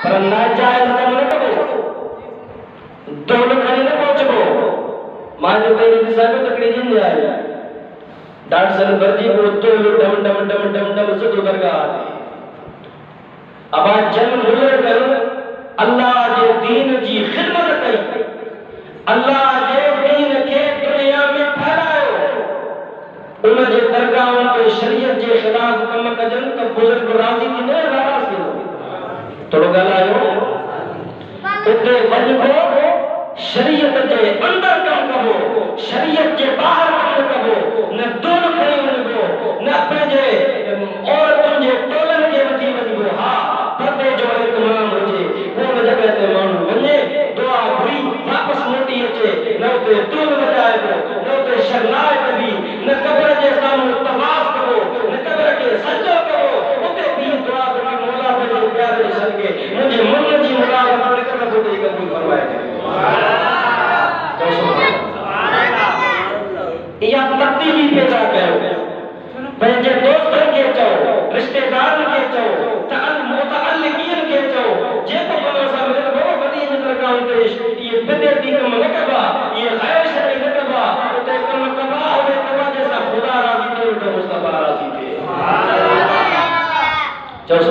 पर नाजायज कम न करो, दौलत खणी न पहुंचबो। मांजो पहिरीं साहिब तकड़ी जिंद आई डांट सन भरजी को तोल डम डम डम डम डम सुधो दरगाह अबा जन्म गुजर कर अल्लाह जे दीन जी खिदमत कई, अल्लाह जे दीन के दुनिया में फैलायो, उन जे दरगाहों के शरीयत जे खिलाफ कम कजन त बुजुर्ग राजी थी न नाराज थी थोड़ो ॻाल्हायो उते वञबो शरीयत जे अंदर कम कबो, शरीयत जे बाहर कम कबो, न दूर खणी वञबो न पंहिंजे औरतुनि जे टोलनि खे वठी वञबो। हा पर्दे जो इत्माम हुजे, उन जॻह ते माण्हू वञे दुआ घुरी वापसि मोटी अचे, न उते टोल वॼाइबो, न उते शर्नाए कबी, न क़ब्र जे साम्हूं तवाफ़ कबो, न क़ब्र खे सजदो कबो, उते बि दुआ कबी मौला पंहिंजे प्यारे सदके मुंहिंजे मन जी मुराद पूरी करे ॿुधी कबूल फरमाए। या तब्दीली पैदा कयो।